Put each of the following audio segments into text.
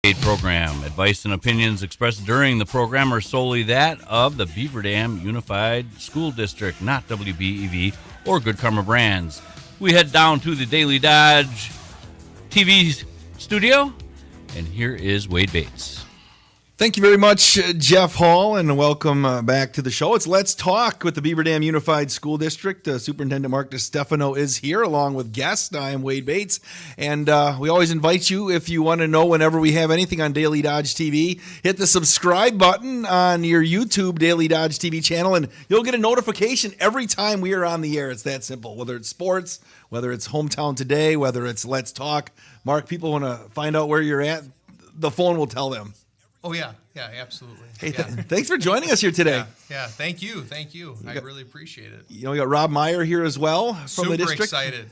Program. Advice and opinions expressed during the program are solely that of the Beaver Dam Unified School District, not WBEV or Good Karma Brands. We head down to the Daily Dodge TV studio, and here is Wade Bates. Thank you very much, Jeff Hall, and welcome back to the show. It's Let's Talk with the Beaver Dam Unified School District. Superintendent Mark DeStefano is here along with guests. I am Wade Bates, and we always invite you, if you want to know whenever we have anything on Daily Dodge TV, hit the subscribe button on your YouTube Daily Dodge TV channel, and you'll get a notification every time we are on the air. It's that simple. Whether it's sports, whether it's Hometown Today, whether it's Let's Talk. Mark, people want to find out where you're at, the phone will tell them. Oh, yeah, absolutely. Hey, thanks for joining us here today. Yeah, thank you. I really appreciate it. You know, we got Rob Meyer here as well from the district.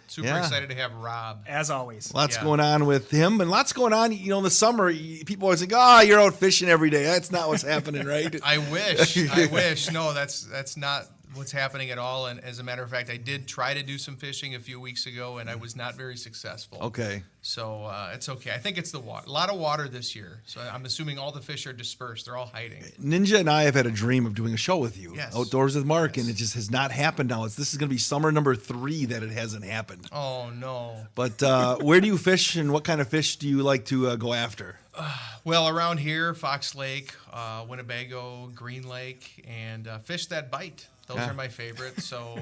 Super excited to have Rob. As always. Lots going on with him, and lots going on, you know, in the summer. People always think, you're out fishing every day. That's not what's happening, right? I wish. No, that's not what's happening at all. And as a matter of fact, I did try to do some fishing a few weeks ago, and I was not very successful. Okay. So it's okay. I think it's the water. A lot of water this year. So I'm assuming all the fish are dispersed. They're all hiding. Ninja and I have had a dream of doing a show with you, yes. Outdoors with Mark, and it just has not happened now. This is going to be summer number 3 that it hasn't happened. Oh, no. But where do you fish, and what kind of fish do you like to go after? Well, around here, Fox Lake, Winnebago, Green Lake, and fish that bite. Those are my favorites. So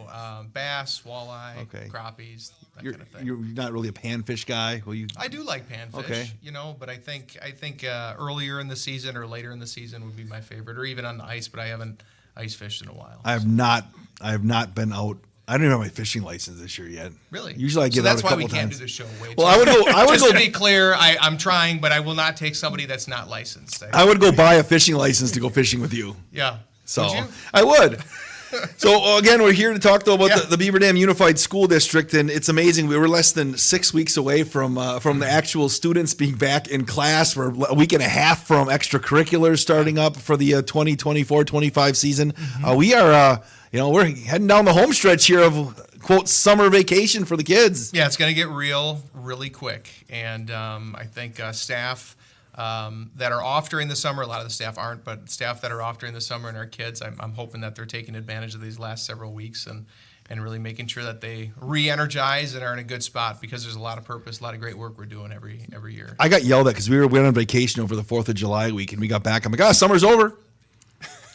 bass, walleye, crappies, that kind of thing. You're not really a panfish guy? I do like panfish, but I think earlier in the season or later in the season would be my favorite, or even on the ice, but I haven't ice fished in a while. I have not been out. I don't even have my fishing license this year yet. Really? Usually I get out a couple times. That's why we can't do the show. Wade. Well, I would go. Just to be clear, I'm trying, but I will not take somebody that's not licensed. I would go buy a fishing license to go fishing with you. Yeah. So would you? I would. So again, we're here to talk though about the Beaver Dam Unified School District, and it's amazing. We were less than 6 weeks away from the actual students being back in class. We're a week and a half from extracurriculars starting up for the 2024-25 season. We are, we're heading down the home stretch here of quote summer vacation for the kids. Yeah, it's going to get real really quick, and I think staff that are off during the summer, a lot of the staff aren't, but staff that are off during the summer and our kids, I'm hoping that they're taking advantage of these last several weeks and really making sure that they re-energize and are in a good spot, because there's a lot of purpose, a lot of great work we're doing every year. I got yelled at because we went on vacation over the 4th of July week, and we got back. I'm like, summer's over.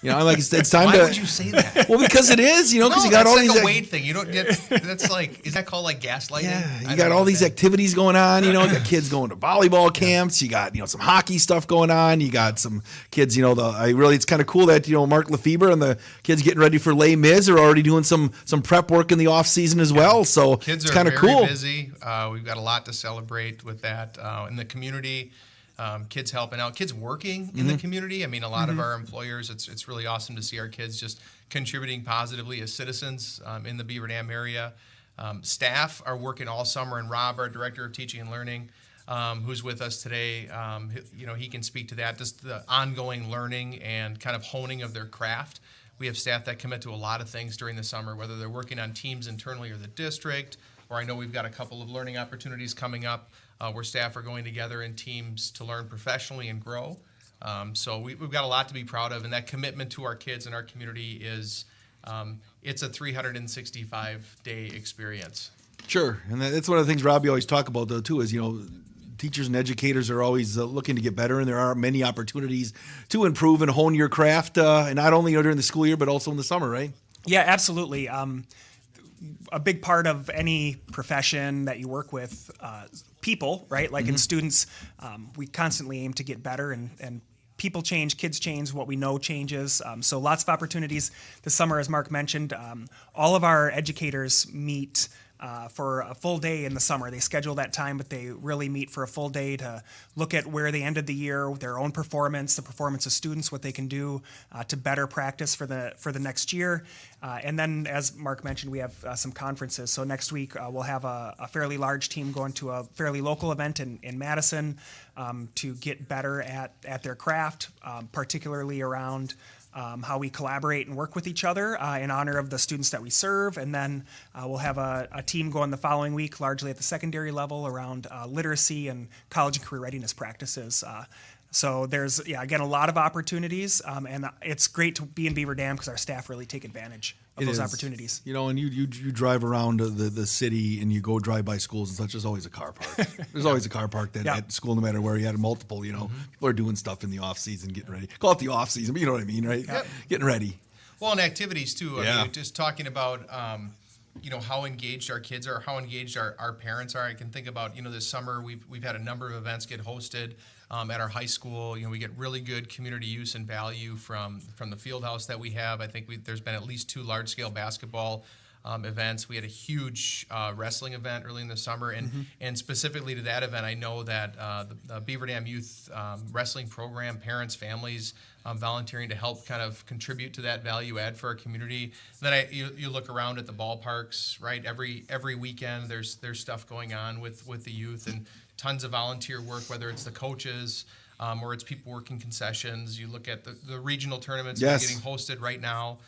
I'm like, it's time Why to. Why would you say that? Well, because it is, because no, you got all that's these. Like a Wade thing. You don't get. That's like. Is that called like gaslighting? Yeah, you got all these activities going on. You got kids going to volleyball camps. You got some hockey stuff going on. You got some kids. It's kind of cool that Mark Lefebvre and the kids getting ready for Les Mis are already doing some prep work in the off season as well. So kids it's are kind of very cool. Busy. We've got a lot to celebrate with that in the community. Kids helping out, kids working in the community. I mean, a lot of our employers, it's really awesome to see our kids just contributing positively as citizens in the Beaver Dam area. Staff are working all summer, and Rob, our Director of Teaching and Learning, who's with us today, he can speak to that, just the ongoing learning and kind of honing of their craft. We have staff that commit to a lot of things during the summer, whether they're working on teams internally or the district, or I know we've got a couple of learning opportunities coming up where staff are going together in teams to learn professionally and grow. So we've got a lot to be proud of, and that commitment to our kids and our community is it's a 365-day experience. Sure, and that's one of the things Robbie always talk about though too is teachers and educators are always looking to get better, and there are many opportunities to improve and hone your craft, and not only during the school year but also in the summer, right? Yeah, absolutely. A big part of any profession that you work with, people, right? Like in students, we constantly aim to get better, and people change, kids change, what we know changes. So lots of opportunities this summer, as Mark mentioned. All of our educators meet for a full day in the summer. They schedule that time, but they really meet for a full day to look at where they ended the year, their own performance, the performance of students, what they can do to better practice for the next year. And then, as Mark mentioned, we have some conferences. So next week we'll have a fairly large team going to a fairly local event in Madison to get better at their craft, particularly around how we collaborate and work with each other in honor of the students that we serve. And then we'll have a team going the following week, largely at the secondary level, around literacy and college and career readiness practices. So there's, again, a lot of opportunities, and it's great to be in Beaver Dam because our staff really take advantage of those opportunities. And you drive around the city and you go drive by schools and such. There's always a car park. There's always a car park at school, no matter where you had multiple. People are doing stuff in the off season, getting ready. Call it the off season, but you know what I mean, right? Yep. Getting ready. Well, and activities too. I mean, just talking about how engaged our kids are, how engaged our parents are. I can think about this summer we've had a number of events get hosted at our high school. We get really good community use and value from the field house that we have. I think there's been at least 2 large scale basketball events. We had a huge wrestling event early in the summer, and specifically to that event, I know that the Beaver Dam Youth Wrestling Program, parents, families, volunteering to help kind of contribute to that value add for our community. Then you look around at the ballparks, right? Every weekend there's stuff going on with the youth, and tons of volunteer work, whether it's the coaches or it's people working concessions. You look at the regional tournaments that are getting hosted right now.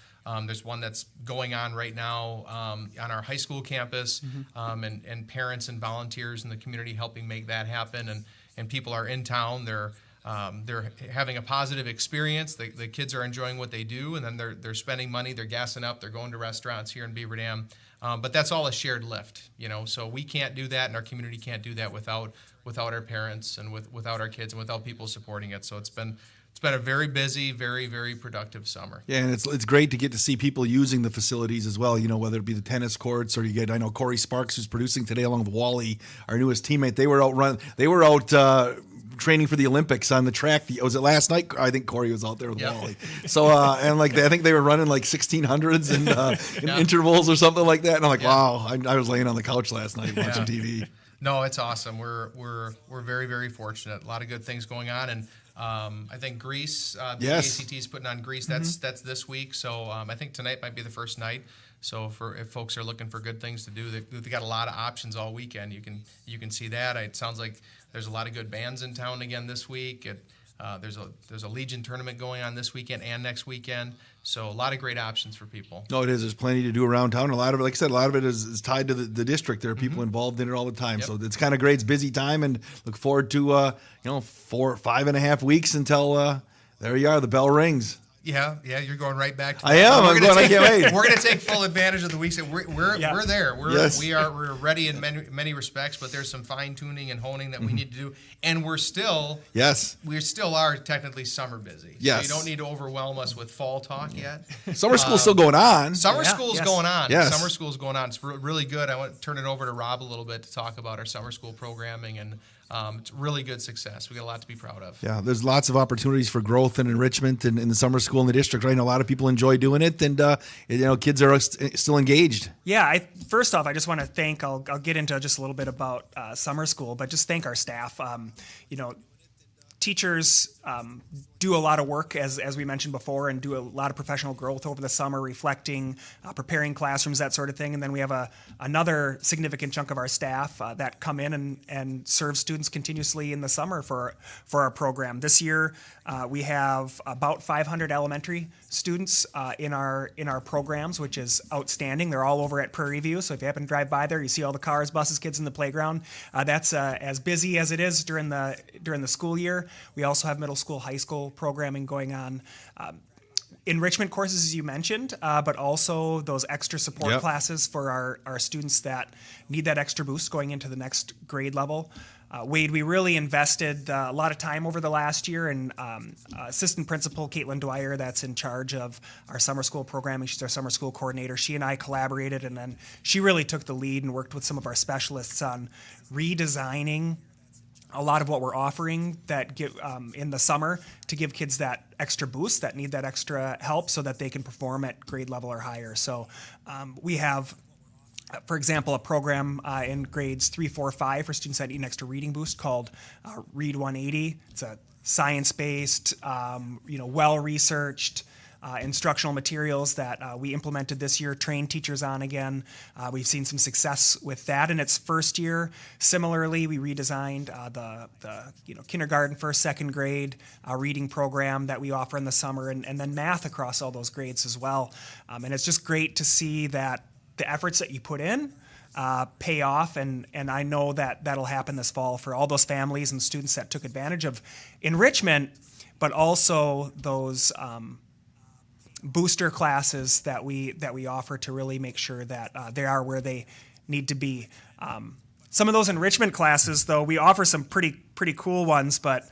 There's one that's going on right now on our high school campus, and parents and volunteers in the community helping make that happen. And people are in town. They're having a positive experience. The kids are enjoying what they do, and then they're spending money. They're gassing up. They're going to restaurants here in Beaver Dam. But that's all a shared lift, So we can't do that, and our community can't do that without our parents and without our kids and without people supporting it. So it's been a very busy, very, very productive summer. Yeah, and it's great to get to see people using the facilities as well, whether it be the tennis courts or I know Corey Sparks, who's producing today along with Wally, our newest teammate, they were out training for the Olympics on the track. Was it last night? I think Corey was out there with Wally. So, and I think they were running like 1600s in intervals or something like that. And I'm like, wow, I was laying on the couch last night watching TV. No, it's awesome. We're very, very fortunate. A lot of good things going on, and I think Greece, the ACT is putting on Greece. That's this week. So I think tonight might be the first night. So if folks are looking for good things to do, they got a lot of options all weekend. You can see that. It sounds like there's a lot of good bands in town again this week. There's a Legion tournament going on this weekend and next weekend. So a lot of great options for people. No, it is. There's plenty to do around town. A lot of it, like I said, a lot of it is tied to the district. There are people involved in it all the time. Yep. So it's kind of great. It's busy time, and look forward to 5.5 weeks until there you are. The bell rings. Yeah, you're going right back to I am. I can't wait. We're going to take full advantage of the weeks. We're there. We're ready in many respects, but there's some fine tuning and honing that we need to do, and we still are technically summer busy. Yes. So you don't need to overwhelm us with fall talk yet. Summer school's still going on. Summer school's going on. Yes. Summer school's going on. It's really good. I want to turn it over to Rob a little bit to talk about our summer school programming, and it's really good success. We got a lot to be proud of. Yeah, there's lots of opportunities for growth and enrichment in the summer school in the district. Right, and a lot of people enjoy doing it, and kids are still engaged. Yeah, first off, I just want to thank. I'll get into just a little bit about summer school, but just thank our staff. Teachers do a lot of work, as we mentioned before, and do a lot of professional growth over the summer, reflecting, preparing classrooms, that sort of thing. And then we have another significant chunk of our staff that come in and serve students continuously in the summer for our program. This year, we have about 500 elementary students in our programs, which is outstanding. They're all over at Prairie View, so if you happen to drive by there, you see all the cars, buses, kids in the playground. That's as busy as it is during the school year. We also have middle school, high school programming going on. Enrichment courses, as you mentioned, but also those extra support classes for our students that need that extra boost going into the next grade level. Wade, we really invested a lot of time over the last year, and assistant principal Caitlin Dwyer, that's in charge of our summer school programming, she's our summer school coordinator. She and I collaborated, and then she really took the lead and worked with some of our specialists on redesigning a lot of what we're offering that give in the summer to give kids that extra boost, that need that extra help so that they can perform at grade level or higher. So we have, for example, a program in grades 3, 4, 5 for students that need an extra reading boost called Read 180. It's a science-based, well-researched instructional materials that we implemented this year, trained teachers on again. We've seen some success with that in its first year. Similarly, we redesigned the kindergarten, first, second grade reading program that we offer in the summer, and then math across all those grades as well. And it's just great to see that the efforts that you put in pay off, and I know that that'll happen this fall for all those families and students that took advantage of enrichment, but also those booster classes that we offer to really make sure that they are where they need to be. Some of those enrichment classes, though, we offer some pretty cool ones, but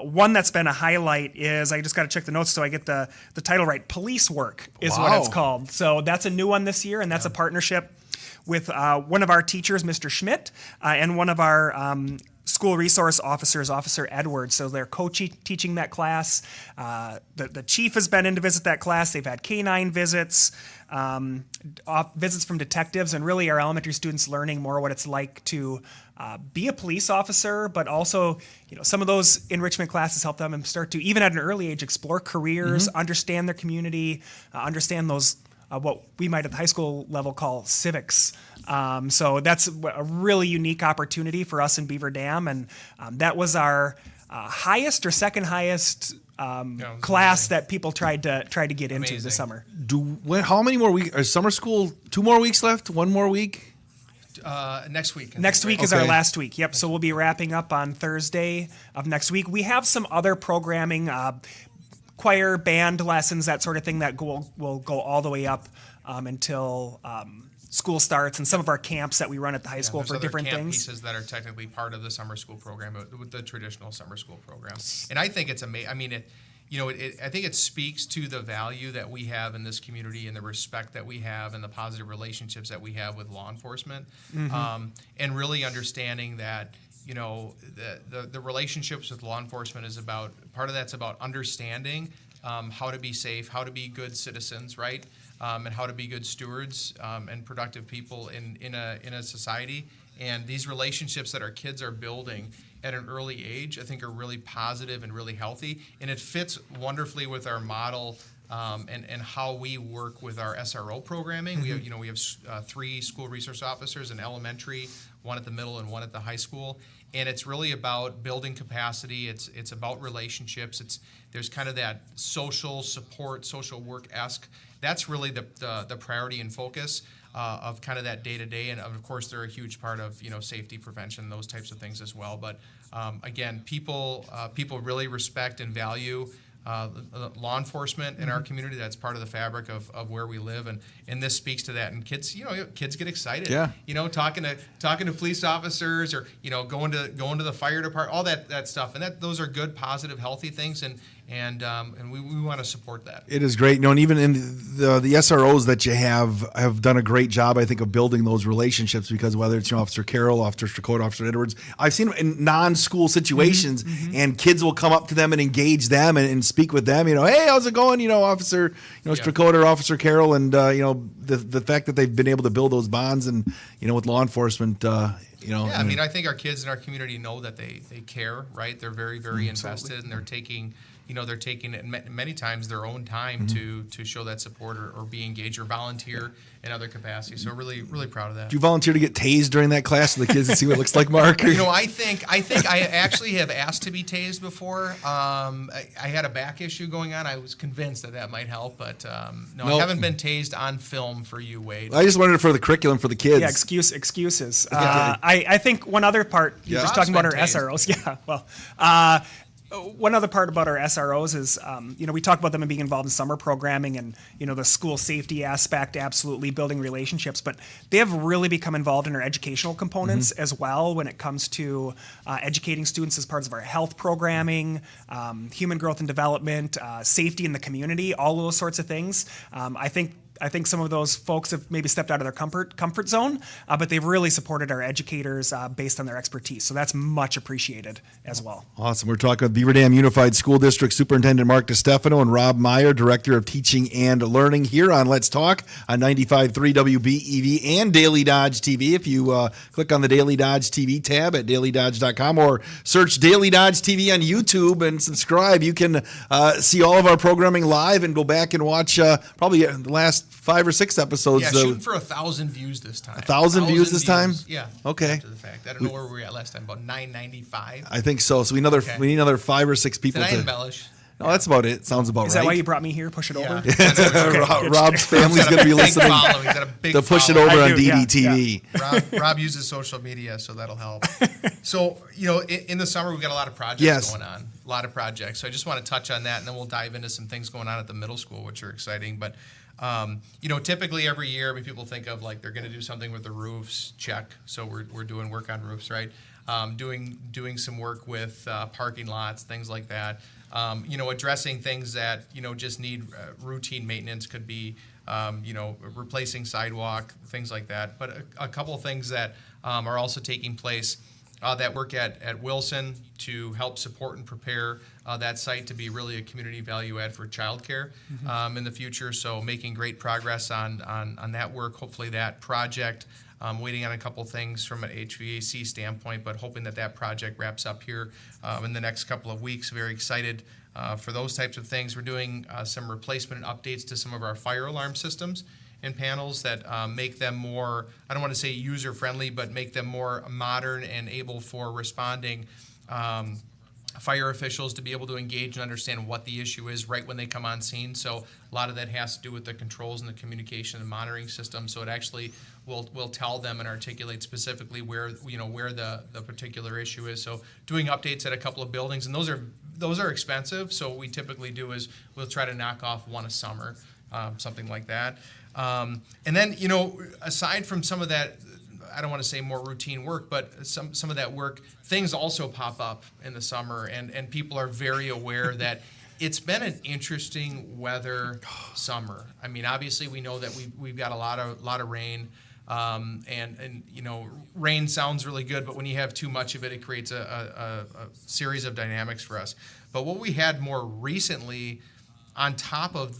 one that's been a highlight is, I just got to check the notes so I get the title right, Police Work is what it's called. So that's a new one this year, and that's a partnership with one of our teachers, Mr. Schmidt, and one of our school resource officers, Officer Edwards. So they're co-teaching that class. The chief has been in to visit that class. They've had canine visits, visits from detectives, and really our elementary students learning more what it's like to be a police officer, but also, some of those enrichment classes help them start to, even at an early age, explore careers, understand their community, understand those what we might at the high school level call civics. So that's a really unique opportunity for us in Beaver Dam, and that was our highest or second highest class that people tried to get into this summer. How many more weeks? Is summer school 2 more weeks left? 1 more week? Next week. Next week is our last week. Yep. So we'll be wrapping up on Thursday of next week. We have some other programming, choir, band lessons, that sort of thing that will go all the way up until school starts, and some of our camps that we run at the high school for different camp things. Pieces that are technically part of the summer school program, with the traditional summer school program. And I think it's amazing. I mean, I think it speaks to the value that we have in this community and the respect that we have and the positive relationships that we have with law enforcement, and really understanding that the relationships with law enforcement is about, part of that's about understanding how to be safe, how to be good citizens, right? And how to be good stewards and productive people in a society. And these relationships that our kids are building at an early age, I think, are really positive and really healthy. And it fits wonderfully with our model and how we work with our SRO programming. We have 3 school resource officers in elementary, 1 at the middle and 1 at the high school. And it's really about building capacity. It's about relationships. There's kind of that social support, social work-esque. That's really the priority and focus of kind of that day-to-day. And of course, they're a huge part of safety prevention, those types of things as well. But again, people really respect and value law enforcement in our community. That's part of the fabric of where we live, and this speaks to that. And kids, kids get excited. Yeah. Talking to police officers, or going to the fire department, all that stuff, and those are good, positive, healthy things, and we want to support that. It is great. And even in the SROs that you have done a great job, I think, of building those relationships, because whether it's Officer Carroll, Officer Strakota, Officer Edwards, I've seen them in non-school situations, and kids will come up to them and engage them and speak with them. Hey, how's it going? Officer, Strakota or Officer Carroll, and the fact that they've been able to build those bonds and with law enforcement. I mean, I think our kids in our community know that they care, right? They're very, very invested, and they're taking many times their own time to show that support or be engaged or volunteer in other capacities. So really, really proud of that. Do you volunteer to get tased during that class so the kids can see what it looks like, Mark? I think I actually have asked to be tased before. I had a back issue going on. I was convinced that might help, but no, I haven't been tased on film for you, Wade. I just wanted it for the curriculum for the kids. Yeah, excuses. I think one other part, you're just talking about our SROs. Yeah, well, one other part about our SROs is, we talk about them being involved in summer programming and, the school safety aspect, absolutely building relationships, but they have really become involved in our educational components as well when it comes to educating students as parts of our health programming, human growth and development, safety in the community, all those sorts of things. I think I think some of those folks have maybe stepped out of their comfort zone, but they've really supported our educators based on their expertise. So that's much appreciated as well. Awesome. We're talking with Beaver Dam Unified School District Superintendent Mark DiStefano and Rob Meyer, Director of Teaching and Learning, here on Let's Talk on 95.3 WBEV and Daily Dodge TV. If you click on the Daily Dodge TV tab at dailydodge.com or search Daily Dodge TV on YouTube and subscribe, you can see all of our programming live and go back and watch probably the last 5 or 6 episodes. Yeah, shooting for 1,000 views this time. 1,000 views this time? Yeah. Okay. After the fact. I don't know where we were at last time, about 995. I think so. So we need another 5 or 6 people. Did I to embellish? No, that's about it. Sounds about Is right. that why you brought me here? Push it over? Rob's family's going to be listening He's got a big to push it following. over on I do, yeah, DDTV. Rob uses social media, so that'll help. So, in the summer, we've got a lot of projects going on, a lot of projects. So I just want to touch on that, and then we'll dive into some things going on at the middle school, which are exciting. But, typically every year, people think of like they're going to do something with the roofs, check. So we're doing work on roofs, right? Doing some work with parking lots, things like that. Addressing things that, just need routine maintenance, could be, replacing sidewalk, things like that. But a couple of things that are also taking place, that work at Wilson to help support and prepare that site to be really a community value add for childcare in the future. So making great progress on that work. Hopefully that project, waiting on a couple things from an HVAC standpoint, but hoping that project wraps up here in the next couple of weeks. Very excited for those types of things. We're doing some replacement and updates to some of our fire alarm systems and panels that make them more, I don't want to say user-friendly, but make them more modern and able for responding fire officials to be able to engage and understand what the issue is right when they come on scene. So a lot of that has to do with the controls and the communication and monitoring system. So it actually will tell them and articulate specifically where the particular issue is. So doing updates at a couple of buildings, and those are expensive. So what we typically do is we'll try to knock off one a summer, something like that. And then, aside from some of that, I don't want to say more routine work, but some of that work, things also pop up in the summer, and people are very aware that it's been an interesting weather summer. I mean, obviously we know that we've got a lot of rain, and rain sounds really good, but when you have too much of it, it creates a series of dynamics for us. But what we had more recently, on top of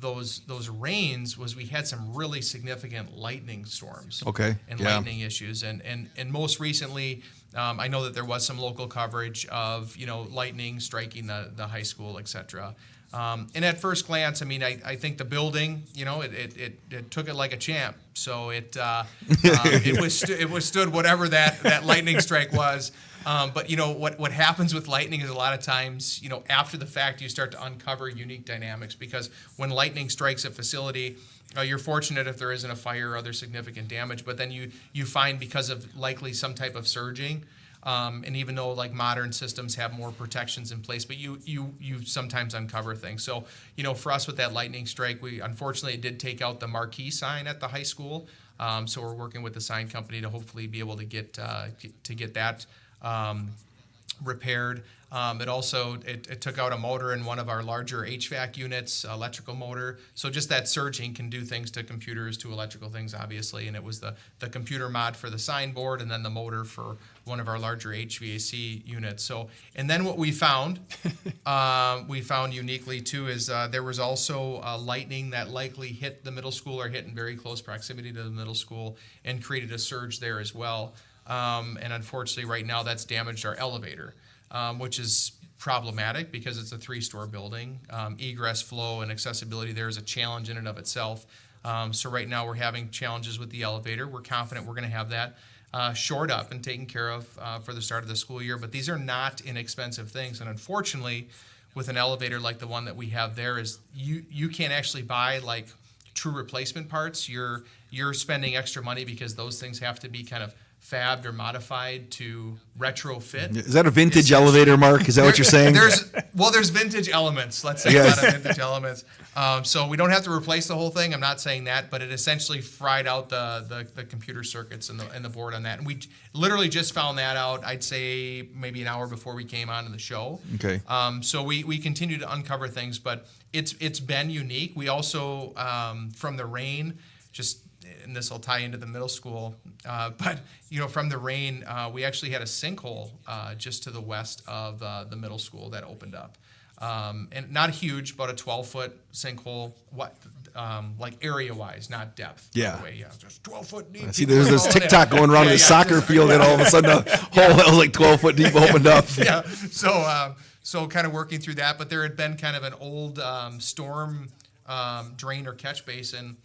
those rains, was we had some really significant lightning storms. Okay. And lightning issues, and most recently, I know that there was some local coverage of lightning striking the high school, etc. And at first glance, I mean, I think the building, it took it like a champ. So it withstood whatever that lightning strike was. But what happens with lightning is a lot of times, after the fact, you start to uncover unique dynamics, because when lightning strikes a facility, you're fortunate if there isn't a fire or other significant damage, but then you find, because of likely some type of surging, and even though like modern systems have more protections in place, but you sometimes uncover things. So for us with that lightning strike, unfortunately it did take out the marquee sign at the high school. So we're working with the sign company to hopefully be able to get that repaired. It took out a motor in one of our larger HVAC units, electrical motor. So just that surging can do things to computers, to electrical things, obviously. And it was the computer mod for the sign board, and then the motor for one of our larger HVAC units. So, and then what we found uniquely too, is there was also lightning that likely hit the middle school, or hit in very close proximity to the middle school, and created a surge there as well. And unfortunately, right now, that's damaged our elevator, which is problematic because it's a 3-story building. Egress flow and accessibility there is a challenge in and of itself. So right now, we're having challenges with the elevator. We're confident we're going to have that shored up and taken care of for the start of the school year. But these are not inexpensive things. And unfortunately, with an elevator like the one that we have there, is you can't actually buy true replacement parts. You're spending extra money because those things have to be kind of fabbed or modified to retrofit. Is that a vintage elevator, Mark? Is that what you're saying? There's vintage elements. Let's say Yes. a lot of vintage elements. So we don't have to replace the whole thing. I'm not saying that, but it essentially fried out the computer circuits and the board on that. And we literally just found that out, I'd say maybe an hour before we came on to the show. Okay. So we continue to uncover things, but it's been unique. We also, from the rain, and this will tie into the middle school, but from the rain, we actually had a sinkhole just to the west of the middle school that opened up, and not huge, about a 12-foot sinkhole. Like area-wise, not depth. Yeah. By the way. Yeah, just 12-foot deep. I see there's this TikTok going around the soccer field, and all of a sudden a hole that was like 12 foot deep opened up. Yeah. So kind of working through that, but there had been kind of an old storm drain or catch basin,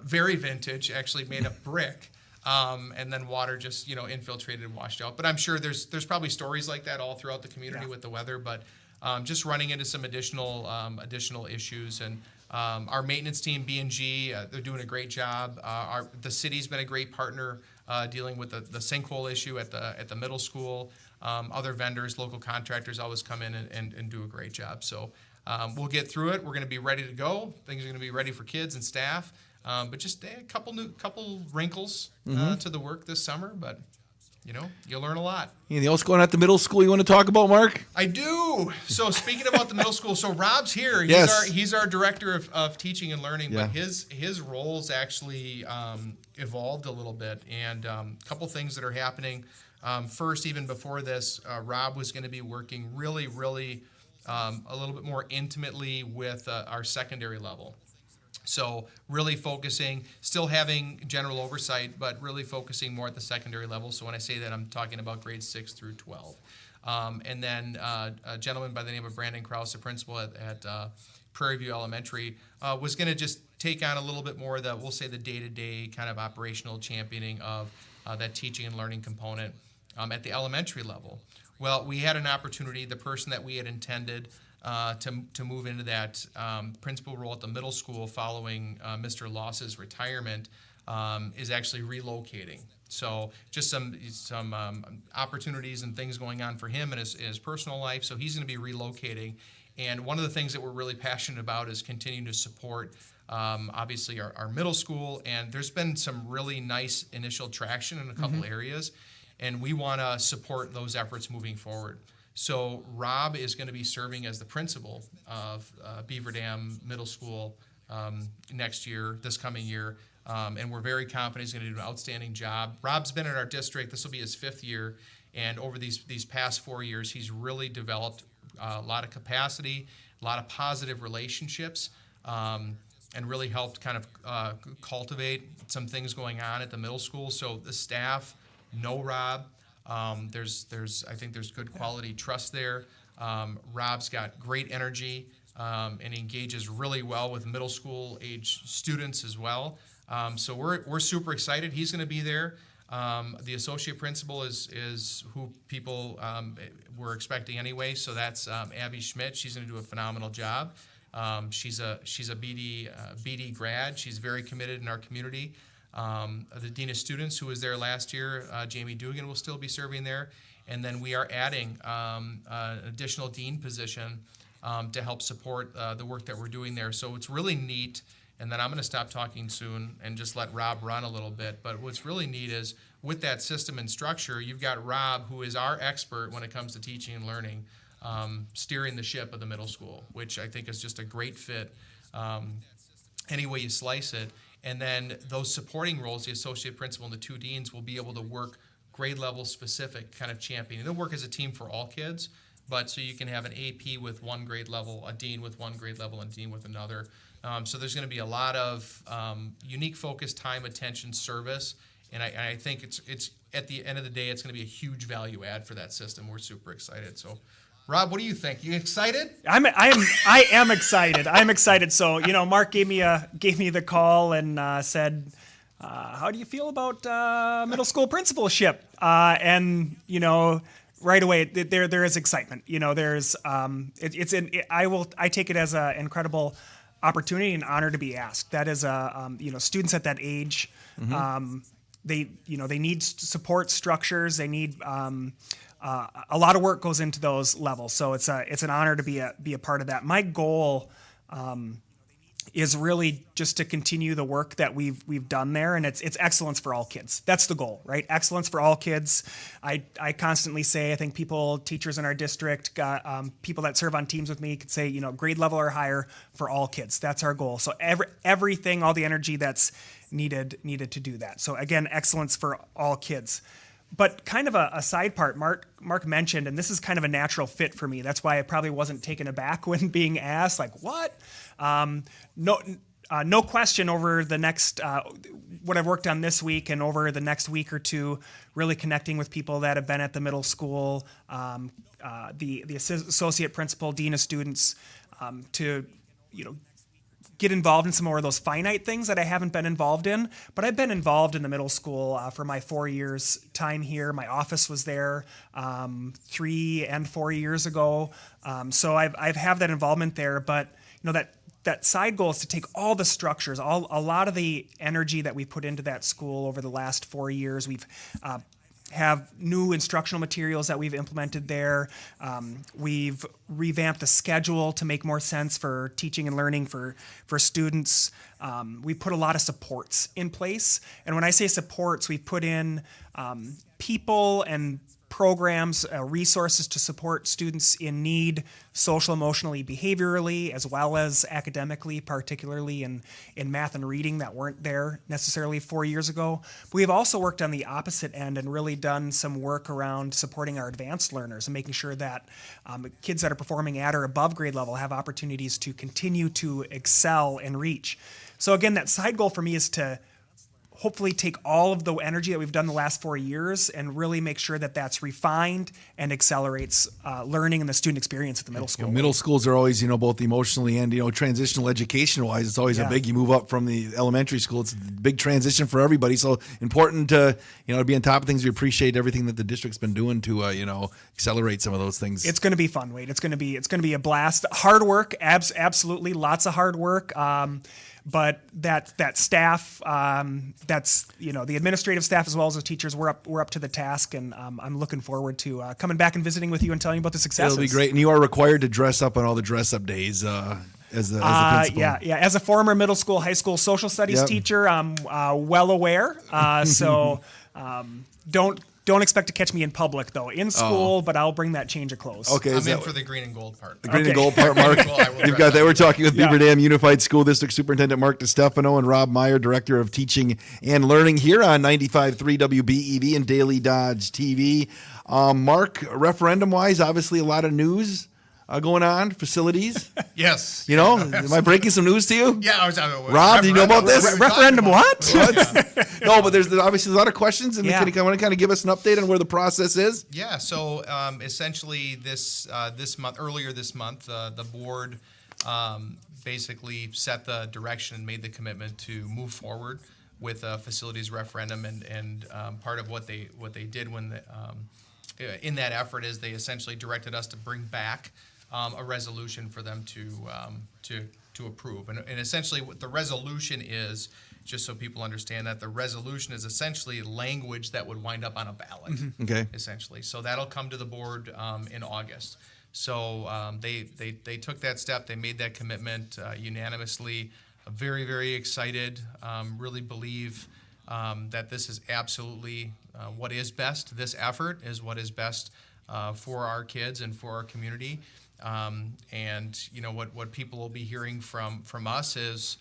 very vintage, actually made of brick, and then water just infiltrated and washed out. But I'm sure there's probably stories like that all throughout the community with the weather, but just running into some additional issues. And our maintenance team, B&G, they're doing a great job. The city's been a great partner dealing with the sinkhole issue at the middle school. Other vendors, local contractors always come in and do a great job. So we'll get through it. We're going to be ready to go. Things are going to be ready for kids and staff. But just a couple wrinkles to the work this summer. But you'll learn a lot. Anything else going on at the middle school you want to talk about, Mark? I do. So speaking about the middle school, so Rob's here. Yes. He's our director of teaching and learning, Yeah. but his roles actually evolved a little bit, and a couple things that are happening. First, even before this, Rob was going to be working really, really a little bit more intimately with our secondary level. So really focusing, still having general oversight, but really focusing more at the secondary level. So when I say that, I'm talking about grades 6 through 12. And then a gentleman by the name of Brandon Krause, a principal at Prairie View Elementary, was going to just take on a little bit more of we'll say the day-to-day kind of operational championing of that teaching and learning component at the elementary level. Well, we had an opportunity, the person that we had intended to move into that principal role at the middle school following Mr. Loss's retirement is actually relocating. So just some opportunities and things going on for him in his personal life. So he's going to be relocating. And one of the things that we're really passionate about is continuing to support obviously our middle school. And there's been some really nice initial traction in a couple areas. And we want to support those efforts moving forward. So Rob is going to be serving as the principal of Beaver Dam Middle School this coming year, and we're very confident he's going to do an outstanding job. Rob's been in our district. This will be his 5th year, and over these past 4 years, he's really developed a lot of capacity, a lot of positive relationships, and really helped kind of cultivate some things going on at the middle school. So the staff know Rob. I think there's good quality trust there. Rob's got great energy, and he engages really well with middle school age students as well. So we're super excited. He's going to be there. The associate principal is who people were expecting anyway. So that's Abby Schmidt. She's going to do a phenomenal job. She's a BD grad. She's very committed in our community. The Dean of Students, who was there last year, Jamie Dugan, will still be serving there. And then we are adding an additional dean position to help support the work that we're doing there. So it's really neat. And then I'm going to stop talking soon and just let Rob run a little bit. But what's really neat is with that system and structure, you've got Rob, who is our expert when it comes to teaching and learning, steering the ship of the middle school, which I think is just a great fit any way you slice it. And then those supporting roles, the associate principal and the 2 deans, will be able to work grade level specific kind of championing. They'll work as a team for all kids, but so you can have an AP with one grade level, a dean with one grade level, and a dean with another. So there's going to be a lot of unique focus, time, attention, service, and I think it's at the end of the day, it's going to be a huge value add for that system. We're super excited. So, Rob, what do you think? You excited? I am excited. I'm excited. So, Mark gave me the call and said, how do you feel about middle school principalship? And right away there is excitement. There's I take it as an incredible opportunity and honor to be asked. That is students at that age, they need support structures. They need a lot of work goes into those levels. So it's an honor to be a part of that. My goal is really just to continue the work that we've done there, and it's excellence for all kids. That's the goal, right? Excellence for all kids. I constantly say, I think teachers in our district, people that serve on teams with me could say, grade level or higher for all kids. That's our goal. So everything, all the energy that's needed to do that. So again, excellence for all kids. But kind of a side part, Mark mentioned, and this is kind of a natural fit for me. That's why I probably wasn't taken aback when being asked, like, what? No question over the next, what I've worked on this week and over the next week or two, really connecting with people that have been at the middle school, the associate principal, dean of students, to, get involved in some more of those finite things that I haven't been involved in. But I've been involved in the middle school for my 4 years time here. My office was there 3 and 4 years ago. So I've have that involvement there. But that side goal is to take all the structures, a lot of the energy that we put into that school over the last 4 years. We've have new instructional materials that we've implemented there. We've revamped the schedule to make more sense for teaching and learning for students. We put a lot of supports in place. And when I say supports, we put in people and programs, resources to support students in need, social, emotionally, behaviorally, as well as academically, particularly in math and reading that weren't there necessarily 4 years ago. But we have also worked on the opposite end and really done some work around supporting our advanced learners and making sure that kids that are performing at or above grade level have opportunities to continue to excel and reach. So again, that side goal for me is to hopefully take all of the energy that we've done the last 4 years and really make sure that that's refined and accelerates learning and the student experience at the middle school. Middle schools are always, both emotionally and, transitional education wise. It's always a big, you move up from the elementary school. It's a big transition for everybody. So important to, to be on top of things. We appreciate everything that the district's been doing to, accelerate some of those things. It's going to be fun, Wade. It's going to be a blast. Hard work. Absolutely. Lots of hard work. But that staff, that's the administrative staff as well as the teachers, we're up to the task, and I'm looking forward to coming back and visiting with you and telling you about the successes. It'll be great, and you are required to dress up on all the dress-up days as the principal. Yeah. As a former middle school, high school social studies teacher, I'm well aware. So don't expect to catch me in public, though. In school, but I'll bring that change of clothes. Okay, I'm in for the green and gold part. The green and gold part, Mark. You've got that. We're talking with Beaver Dam Unified School District Superintendent Mark DiStefano and Rob Meyer, Director of Teaching and Learning here on 95.3 WBEV and Daily Dodge TV. Mark, referendum-wise, obviously a lot of news going on, facilities. Yes. Am I breaking some news to you? Yeah. Rob, do you know about this? Referendum what? No, but there's obviously a lot of questions, and can you want to kind of give us an update on where the process is? Yeah. So essentially, earlier this month, the board basically set the direction and made the commitment to move forward with a facilities referendum, and part of what they did when in that effort is they essentially directed us to bring back a resolution for them to approve. And essentially what the resolution is, just so people understand that, the resolution is essentially language that would wind up on a ballot. Okay. Essentially. So that'll come to the board in August. So they took that step. They made that commitment unanimously. Very, very excited. Really believe that this is absolutely what is best. This effort is what is best for our kids and for our community. And what people will be hearing from us is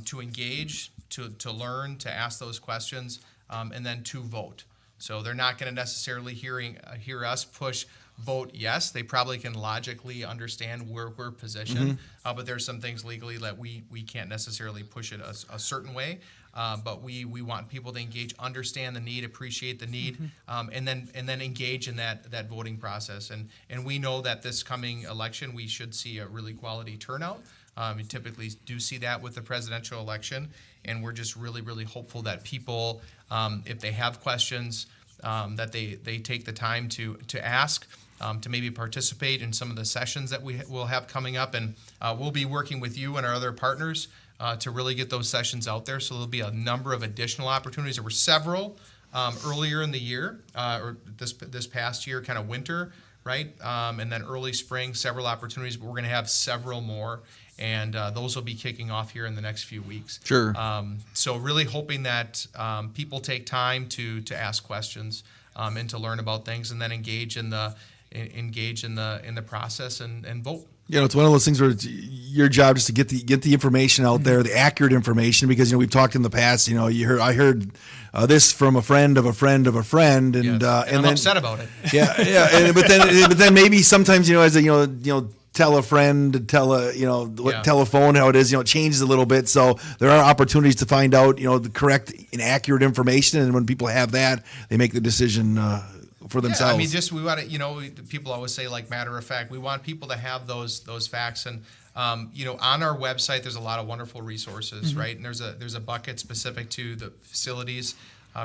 to engage, to learn, to ask those questions, and then to vote. So they're not going to necessarily hear us push vote yes. They probably can logically understand where we're positioned, but there's some things legally that we can't necessarily push it a certain way. But we want people to engage, understand the need, appreciate the need, and then engage in that voting process. And we know that this coming election we should see a really quality turnout. We typically do see that with the presidential election, and we're just really, really hopeful that people, if they have questions, that they take the time to ask. To maybe participate in some of the sessions that we will have coming up, and we'll be working with you and our other partners to really get those sessions out there. So there'll be a number of additional opportunities. There were several earlier in the year, or this past year, kind of winter, right? And then early spring, several opportunities, but we're going to have several more. And those will be kicking off here in the next few weeks. Sure. So really hoping that people take time to ask questions and to learn about things, and then engage in the process and vote. It's one of those things where it's your job just to get the information out there, the accurate information, because we've talked in the past. I heard this from a friend of a friend of a friend, and Yes. and I'm then upset about it. yeah. But then maybe sometimes as tell a friend, tell a phone how it is, it changes a little bit. So there are opportunities to find out the correct and accurate information, and when people have that, they make the decision for themselves. Yeah, I mean, just we want to, people always say, like, matter of fact, we want people to have those facts. And on our website, there's a lot of wonderful resources, right? And there's a bucket specific to the facilities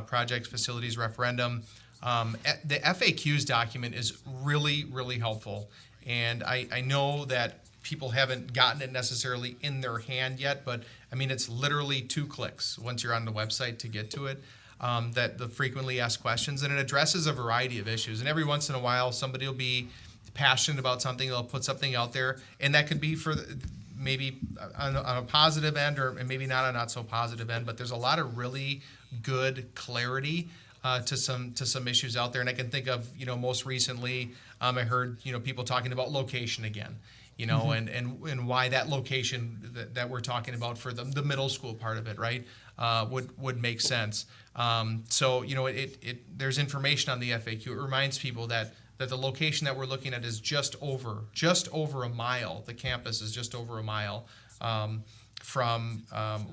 project, facilities referendum. The FAQs document is really, really helpful. And I know that people haven't gotten it necessarily in their hand yet, but I mean, it's literally 2 clicks once you're on the website to get to it. That the frequently asked questions, and it addresses a variety of issues. And every once in a while, somebody will be passionate about something, they'll put something out there, and that could be for maybe on a positive end, or maybe not a not so positive end. But there's a lot of really good clarity to some issues out there. And I can think of most recently, I heard people talking about location again. And why that location that we're talking about for the middle school part of it, right, would make sense. So there's information on the FAQ. It reminds people that the location that we're looking at is just over a mile. The campus is just over a mile from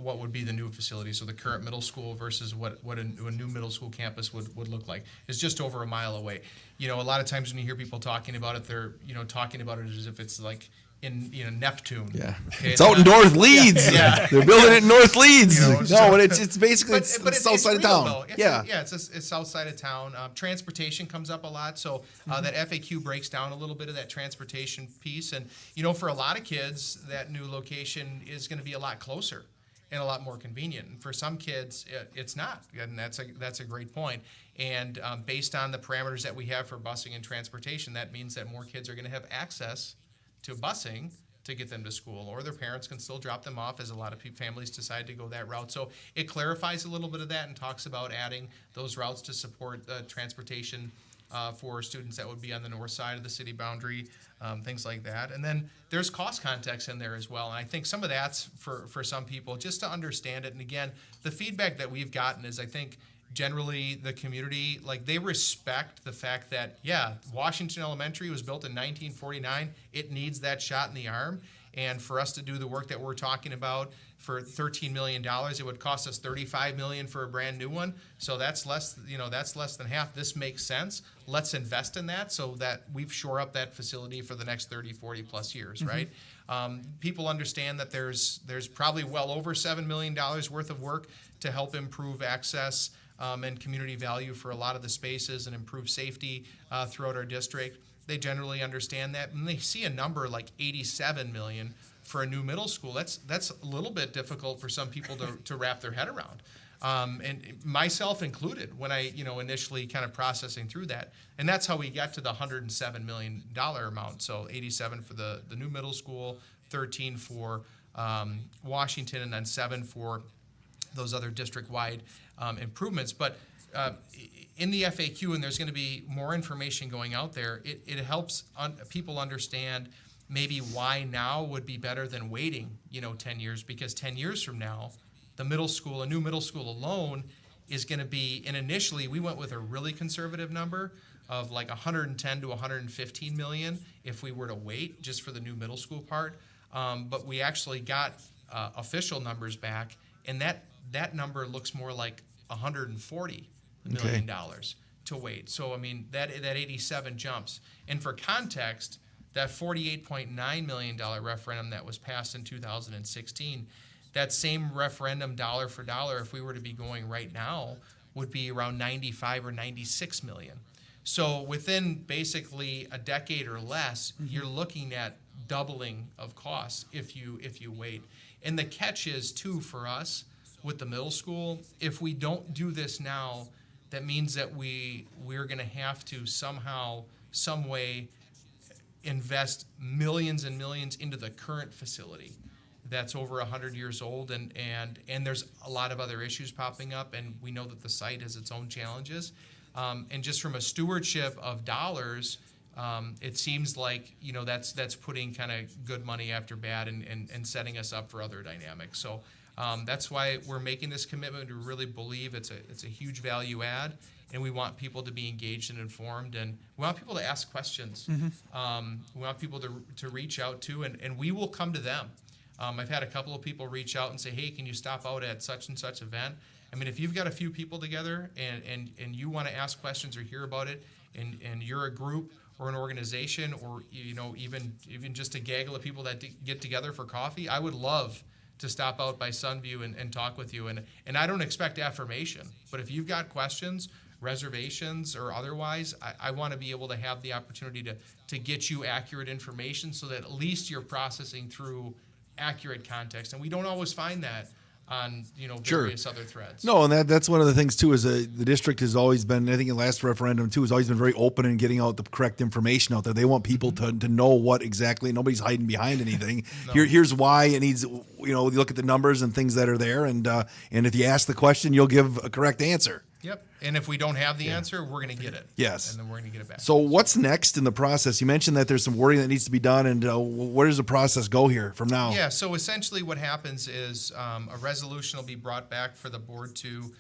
what would be the new facility. So the current middle school versus what a new middle school campus would look like is just over a mile away. A lot of times when you hear people talking about it, they're talking about it as if it's like in Neptune. Yeah, Okay, it's out in North Leeds. Yeah. They're building it in North Leeds. so- but it's basically the south side of real, town. though. It's south side of town. Transportation comes up a lot, so that FAQ breaks down a little bit of that transportation piece. And for a lot of kids, that new location is going to be a lot closer and a lot more convenient. And for some kids, it's not, and that's a great point. And based on the parameters that we have for busing and transportation, that means that more kids are going to have access to busing to get them to school, or their parents can still drop them off, as a lot of families decide to go that route. So it clarifies a little bit of that and talks about adding those routes to support transportation for students that would be on the north side of the city boundary, things like that. And then there's cost context in there as well. And I think some of that's for some people just to understand it. And again, the feedback that we've gotten is, I think, generally the community, like, they respect the fact that, Washington Elementary was built in 1949. It needs that shot in the arm. And for us to do the work that we're talking about for $13 million, it would cost us $35 million for a brand new one. So that's less than half. This makes sense. Let's invest in that so that we've shore up that facility for the next 30, 40 plus years, right? People understand that there's probably well over $7 million worth of work to help improve access and community value for a lot of the spaces and improve safety throughout our district. They generally understand that, and they see a number like $87 million for a new middle school. That's a little bit difficult for some people to wrap their head around, and myself included when I initially kind of processing through that. And that's how we got to the $107 million amount. So 87 for the new middle school, 13 for Washington, and then 7 for those other district-wide improvements. But in the FAQ, and there's going to be more information going out there, it helps people understand maybe why now would be better than waiting 10 years, because 10 years from now, the middle school, a new middle school alone, is going to be, and initially we went with a really conservative number of like 110 to 115 million if we were to wait just for the new middle school part. But we actually got official numbers back, and that number looks more like $140 million to wait. So I mean that 87 jumps. And for context, that $48.9 million referendum that was passed in 2016, that same referendum dollar for dollar, if we were to be going right now, would be around 95 or 96 million. So within basically a decade or less, you're looking at doubling of costs if you wait. And the catch is too for us with the middle school, if we don't do this now, that means that we're going to have to somehow, some way, invest millions and millions into the current facility that's over 100 years old, and there's a lot of other issues popping up, and we know that the site has its own challenges. And just from a stewardship of dollars, it seems like that's putting kind of good money after bad and setting us up for other dynamics. So that's why we're making this commitment. We really believe it's a huge value add, and we want people to be engaged and informed, and we want people to ask questions. We want people to reach out to, and we will come to them. I've had a couple of people reach out and say, hey, can you stop out at such and such event? I mean, if you've got a few people together and you want to ask questions or hear about it, and you're a group or an organization, or even just a gaggle of people that get together for coffee, I would love to stop out by Sunview and talk with you. And I don't expect affirmation, but if you've got questions, reservations, or otherwise, I want to be able to have the opportunity to get you accurate information so that at least you're processing through accurate context. And we don't always find that on various other threads. No, and that's one of the things too, is the district has always been, I think in the last referendum too, has always been very open in getting out the correct information out there. They want people to know what exactly, nobody's hiding behind anything. No. Here's why it needs, you look at the numbers and things that are there, and if you ask the question, you'll give a correct answer. Yep. And if we don't have the answer, we're going to get it. Yes. And then we're going to get it back. So what's next in the process? You mentioned that there's some wording that needs to be done, and where does the process go here from now? Yeah, so essentially what happens is a resolution will be brought back for the board to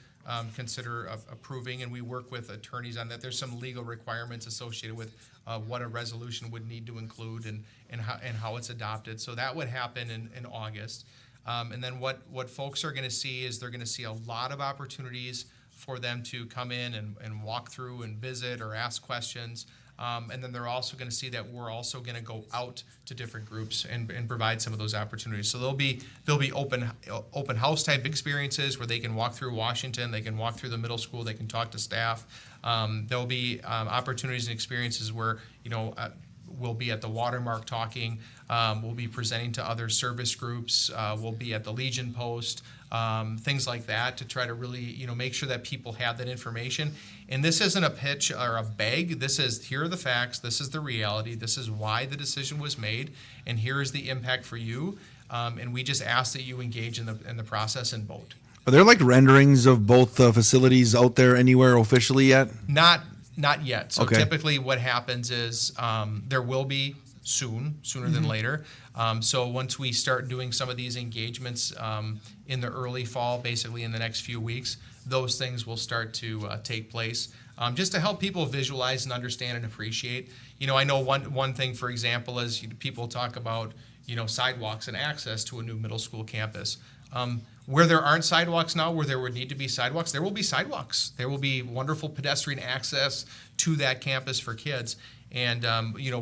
consider approving, and we work with attorneys on that. There's some legal requirements associated with what a resolution would need to include and how it's adopted. So that would happen in August. And then what folks are going to see is they're going to see a lot of opportunities for them to come in and walk through and visit or ask questions. And then they're also going to see that we're also going to go out to different groups and provide some of those opportunities. So there'll be open house type experiences where they can walk through Washington, they can walk through the middle school, they can talk to staff. There'll be opportunities and experiences where we'll be at the Watermark talking. We'll be presenting to other service groups. We'll be at the Legion Post. Things like that to try to really, make sure that people have that information. And this isn't a pitch or a beg. This is, here are the facts. This is the reality. This is why the decision was made. And here is the impact for you. And we just ask that you engage in the process and vote. Are there renderings of both facilities out there anywhere officially yet? Not yet. So okay. Typically what happens is there will be sooner than later. So once we start doing some of these engagements in the early fall, basically in the next few weeks, those things will start to take place, just to help people visualize and understand and appreciate. I know one thing, for example, is people talk about sidewalks and access to a new middle school campus. Where there aren't sidewalks now, where there would need to be sidewalks, there will be sidewalks. There will be wonderful pedestrian access to that campus for kids. And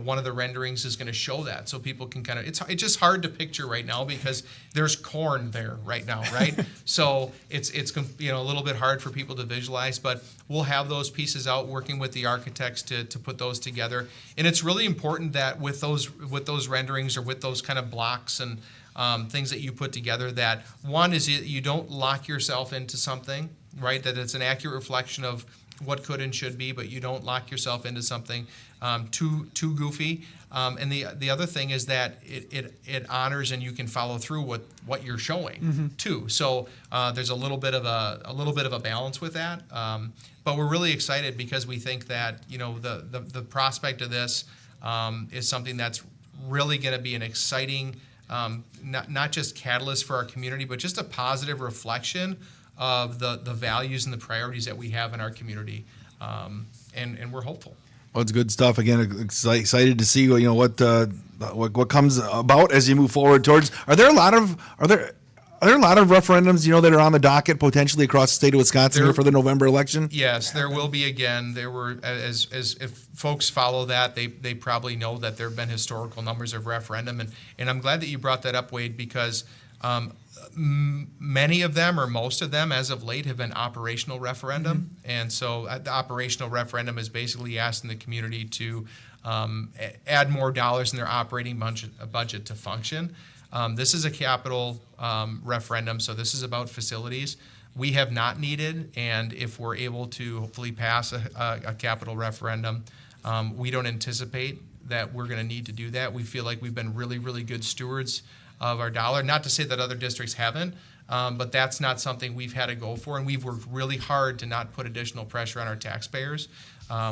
one of the renderings is going to show that, so people can it's just hard to picture right now because there's corn there right now, right? So it's a little bit hard for people to visualize, but we'll have those pieces out, working with the architects to put those together. And it's really important that with those renderings or with those kind of blocks and things that you put together, that one is you don't lock yourself into something, right? That it's an accurate reflection of what could and should be, but you don't lock yourself into something too goofy. And the other thing is that it honors and you can follow through what you're showing too. So there's a little bit of a balance with that. But we're really excited because we think that the prospect of this is something that's really going to be an exciting, not just catalyst for our community, but just a positive reflection of the values and the priorities that we have in our community, and we're hopeful. Well, it's good stuff. Again, excited to see what comes about as you move forward towards. Are there a lot of referendums that are on the docket potentially across the state of Wisconsin here for the November election? Yes, there will be again. There were, as if folks follow that, they probably know that there have been historical numbers of referendum, and I'm glad that you brought that up, Wade, because Many of them, or most of them, as of late, have been operational referendum. And so the operational referendum is basically asking the community to add more dollars in their operating budget to function. This is a capital referendum, so this is about facilities. We have not needed, and if we're able to hopefully pass a capital referendum, we don't anticipate that we're going to need to do that. We feel like we've been really, really good stewards of our dollar. Not to say that other districts haven't, but that's not something we've had to go for, and we've worked really hard to not put additional pressure on our taxpayers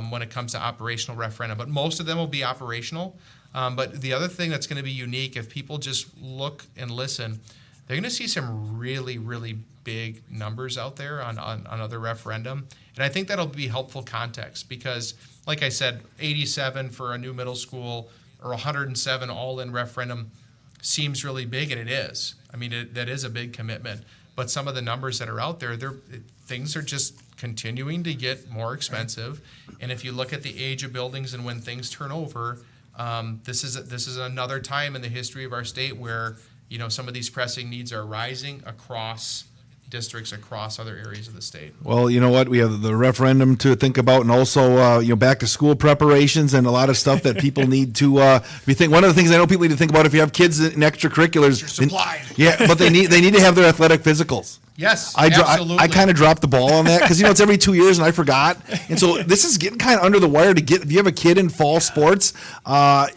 when it comes to operational referendum. But most of them will be operational. But the other thing that's going to be unique, if people just look and listen, they're going to see some really, really big numbers out there on other referendum. And I think that'll be helpful context because, like I said, 87 for a new middle school or 107 all-in referendum seems really big, and it is. I mean, that is a big commitment. But some of the numbers that are out there, things are just continuing to get more expensive. And if you look at the age of buildings and when things turn over, this is another time in the history of our state where some of these pressing needs are rising across districts, across other areas of the state. Well, you know what? We have the referendum to think about, and also back to school preparations and a lot of stuff that people need to be think. One of the things I know people need to think about if you have kids in extracurriculars, but they need to have their athletic physicals. Yes, absolutely. I kind of dropped the ball on that because it's every 2 years and I forgot. And so this is getting kind of under the wire to get. If you have a kid in fall sports,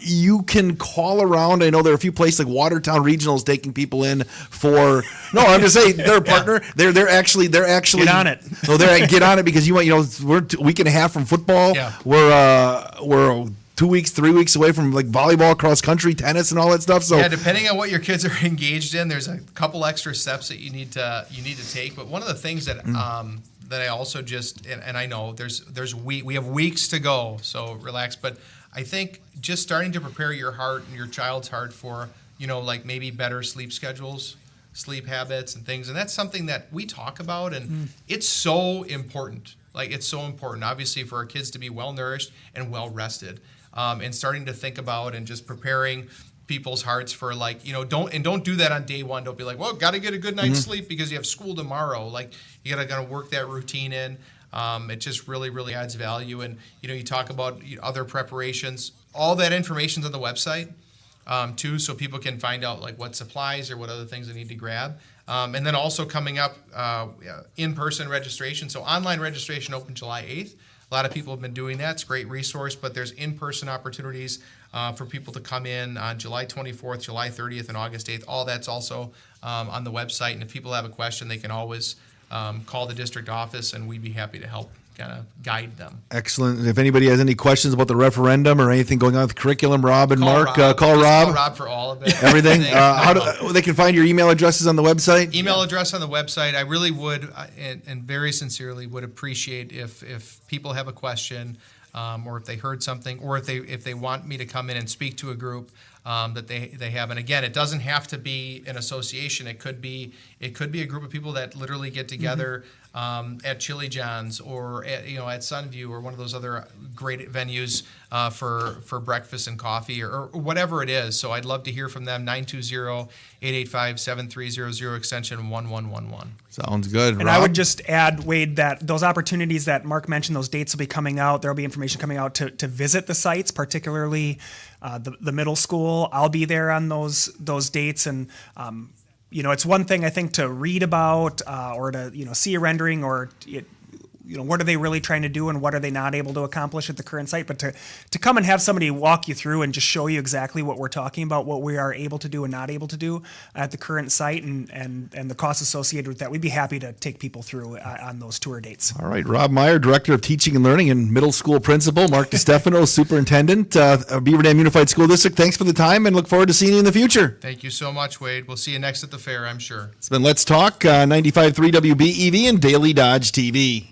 you can call around. I know there are a few places like Watertown Regional is taking people in for. No, I'm just saying they're a partner. They're actually get on it. So get on it because we're a week and a half from football. Yeah. We're 2 weeks, 3 weeks away from like volleyball, cross country, tennis, and all that stuff. So yeah, depending on what your kids are engaged in, there's a couple extra steps that you need to take. But one of the things that that I also and I know we have weeks to go, so relax. But I think just starting to prepare your heart and your child's heart for like maybe better sleep schedules, sleep habits, and things, and that's something that we talk about, and it's so important. Like it's so important, obviously, for our kids to be well nourished and well rested. And starting to think about and just preparing people's hearts for don't do that on day one. Don't be like, well, got to get a good night's sleep because you have school tomorrow. Like you got to work that routine in. It just really, really adds value. And you talk about other preparations. All that information's on the website too, so people can find out like what supplies or what other things they need to grab. And then also coming up, in-person registration. So online registration opened July 8th. A lot of people have been doing that. It's a great resource, but there's in-person opportunities for people to come in on July 24th, July 30th, and August 8th. All that's also on the website. And if people have a question, they can always call the district office, and we'd be happy to help kind of guide them. Excellent. If anybody has any questions about the referendum or anything going on with curriculum, Rob and Mark, call Rob. Call Rob for all of it. Everything. They can find your email addresses on the website? Email address on the website. I really would, and very sincerely would appreciate if people have a question, or if they heard something, or if they want me to come in and speak to a group that they have. And again, it doesn't have to be an association. It could be a group of people that literally get together at Chili John's or at Sunview or one of those other great venues for breakfast and coffee or whatever it is. So I'd love to hear from them. 920-885-7300 extension 1111. Sounds good. And Rob? I would just add, Wade, that those opportunities that Mark mentioned, those dates will be coming out. There will be information coming out to visit the sites, particularly the middle school. I'll be there on those dates, and it's one thing I think to read about or to see a rendering or what are they really trying to do and what are they not able to accomplish at the current site, but to come and have somebody walk you through and just show you exactly what we're talking about, what we are able to do and not able to do at the current site and the costs associated with that. We'd be happy to take people through on those tour dates. All right. Rob Meyer, Director of Teaching and Learning and Middle School Principal. Mark DiStefano, Superintendent of Beaver Dam Unified School District. Thanks for the time and look forward to seeing you in the future. Thank you so much, Wade. We'll see you next at the fair, I'm sure. It's been Let's Talk, 95.3 WBEV and Daily Dodge TV.